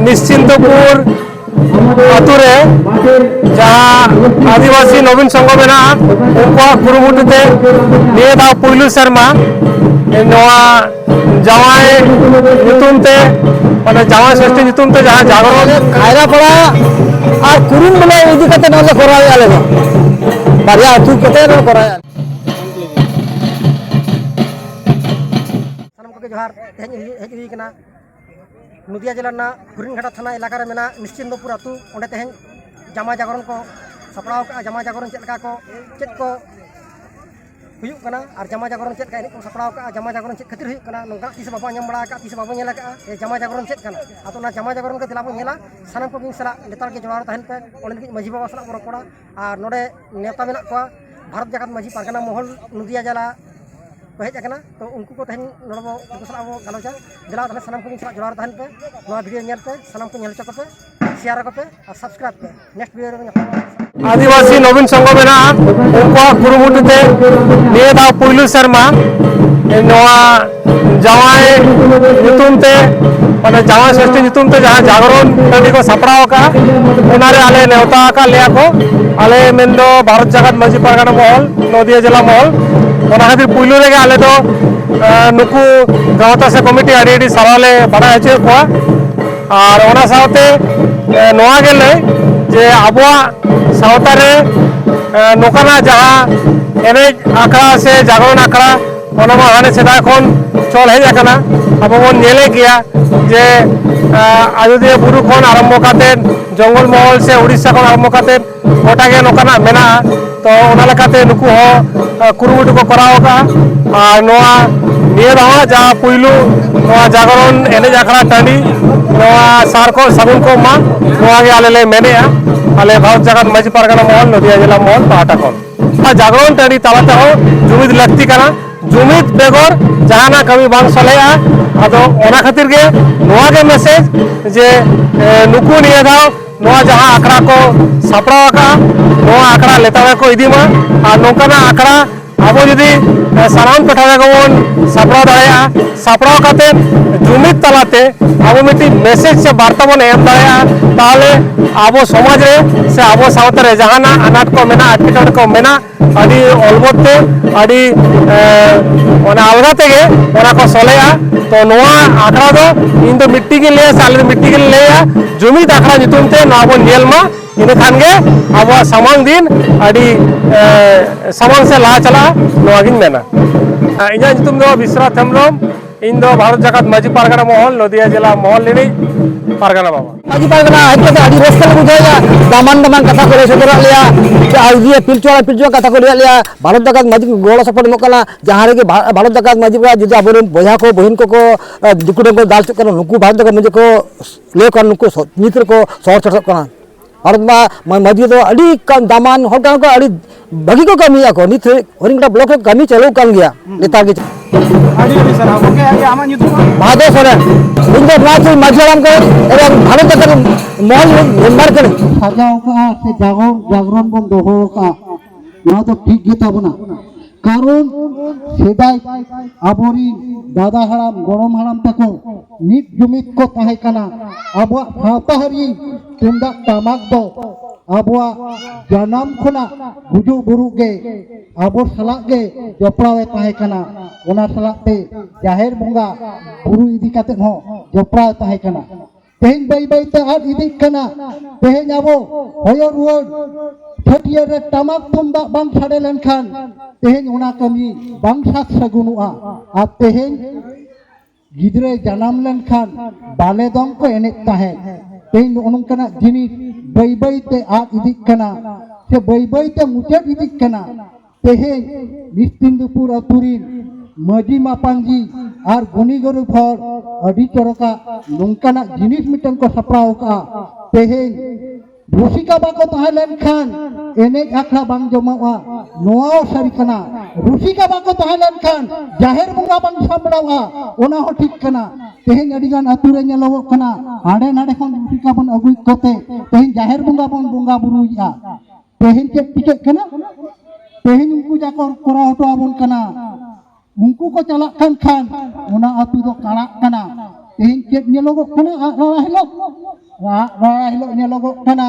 निश्चिंतपुर आतुरे जहाँ आदिवासी नवीन संघ मेना उनको कुरुमुटुते निये दाव पुइलु शर्मा नवा जावाय नितुमते माने जावाय षष्ठी नितुमते जहाँ जागरण खायरा पड़ा और कुरुम बोले इदी कते नले कराय आले बारिया अतु कते न कराय सानम को जोहार तेज हुई कना नदिया जिला ना हुरिनघाटा थाना इलाका रे मेना निश्चिंतपुर आतु ओंडे तेज जामा जागरण को सपड़ाव का जामा जागरण चेका को चेक को हुयुक कना और जामा जागरण चेक का को सपड़ाव का जामा जागरण चेक खातिर हुयुक कना नोंका तीस बाबा ñam बड़ा का तीस बाबा नेला का जामा जागरण चेक कना आतो ना जामा जागरण को दिलाबो नेला सानम को बिन सला लेतार के जोड़ार तहन पे ओंडे की मजी बाबा सला रपड़ा और नोडे नेता मेना को भारत जगत मजी पारगना महल नदिया जिला हेज आकना तो उनको को तहन नोडबो सला गलोचा दिला तहन सानम को बिन सला जोड़ार तहन पे नोआ वीडियो नेल पे सानम को नेल चको पे शेयर को पे और सब्सक्राइब पे नेक्स्ट वीडियो रे आदिवासी नवीन संघ मेना उनको कुरुमुटुते निये दाव पुइलु शर्मा नवा जावाय नितुमते माने जावाय षष्ठी नितुमते जहाँ जागरण टाँडी को सपड़ाव का उनारे आले नेवता का लिया को आले मेनदो भारत जगत मजी पारगना महल नदिया जिला महल ओना खातिर पुइलु रेगे आले दो नुकु गावता से कमिटी आडी साराले बड़ा हेचे को और ओना सावते नोआ गेले जे आबुआ सावतारे नोकाना जहाँ एनेज आखड़ा से जागरण आखड़ा ओना मा हाने सेदा खन चल हेज आकना आबो बन नेले गया जे आजोदिया बुरु खन आरम्भ काते जंगल महल से उड़ीसा खन आरम्भ काते गोटा गे नोकाना मेना तो ओना लेकाते नुकु हो कुरुमुटु को कराव का और नोआ निये दावा जहाँ पुइलु नोआ जागरण एनेज आखड़ा टाँडी नोआ सार को सागुन को मा नोआ गे आले ले मेनेया आले भारत जगत मजी पारगना महल नदिया जिला महल पाटा खन जागरण टाँडी तालाते हो जुमिद लगती कना जुमिद बेगर जहाना कमी बांग सलेया आदो ओना खातिर गे नोआ गे मैसेज जे नुकु निये दाव नोआ जहाँ आखड़ा को सपड़ाव का नोआ आखड़ा लेतावे को इदीमा और नोकाना आखड़ा आबो जुदी सानाम टोठा को बन सपड़ाव दाड़ेया सपड़ाव काते जुमिद तालाते आबो मिटी मैसेज से वार्ता बन एम दाड़ेया ताहले आबो समाज रे से आबो सावता रे जहाना अनाट को मेना एटकेटोड़े को मेना आदि अलबते आदि ओना अलगा तेगे ओना को सोलेया तो नोआ आखड़ा दो इन दो मिट्टी के लिए साले मिट्टी के लिए जुमिद आखड़ा नितुमते नोआ बन नेल मा इन खान गे अब सामान दिन आदि सामान से ला चला नोआ गिन मेना इना नितुम दो विश्वनाथ हेम्ब्रम इन दो भारत जगत मजी पारगना महल नदिया जिला महल लिनी पारगना बाबा मजी पारगना हेते आदि रस्ता बुझाया दामान दामान कथा करे सदरा लिया आइए पिलचुआ कथा करे लिया भारत जगत मजी गोड़ सपोर्ट मोकला जहां रे के भारत जगत मजी का जुदा बोले बया को बहिन को दिकुडे को दाल चक नुकु भारत जगत मजी को ले कर नुकु मित्र को सौर चढ़ कना भारत मा मजी तो अड़ी दामान होटा को अड़ी बगी को कमी को नित हरिंगटा ब्लॉक रे कमी चलो कान गया नेता के आडी सर ओके आगे आमा नितु भादो सरे इंदो नाच मजराम को एवं भारत जगत महल मेंबर करे साजाव का से जागरण बन दोहो का ना तो ठीक गे ताबना कारण सेदाय आबोरी दादा हराम गरम हराम तको नित जुमित को ताहे कना आबो सावता हरी तुंदा टामाक दो आबो जानम खुना गुजु बुरु गे आबो सला गे जपड़ावे ताहे कना ओना सला ते जाहेर बंगा बुरु इदी काते हो जपड़ा ताहे कना तेहें बाई बाई ते आद इदी कना तेहें आबो होयो रुवाड छटियर रे टामाक तुंदा बांग साडे लेनखान तेहें ओना कमी बांग साथ सगुनुआ आ तेहें गिदरे जानम लेनखान बाले दम को एने ताहे तेहें ओनंकना जिनिस बाई बाई ते आद इदी कना से बाई बाई ते मुचेद इदी कना तेहें निश्चिंतपुर अतुरिन मजी मापांगी और गुनी गुरु फर अड़ी चरका नोंकाना जिनिस मिटन को सपड़ाव का तेहें रुसिका बाको ताहेलेन खान एने आखड़ा बांग जमावा नोआ सारिकना रुसिका बाको ताहेलेन खान जाहेर बुंगा बांग सामड़ावा ओना हो ठीक कना तेहें अडिगान अतुरे नेलोग कना हाडे नाडे खन रुसिका बन अगुई कोते तेहें जाहेर बुंगा बन बुंगा बुरुया तेहें चेक टिके कना तेहें उनको जाकर कोरा हटो आबन कना उनको को चला खान ओना अतु दो काड़ा कना तेहें चेक नेलोग कना हेलो ᱨᱟᱲᱟ ᱦᱤᱞᱳᱜ ᱧᱮᱞᱚᱜᱚᱜ ᱠᱟᱱᱟ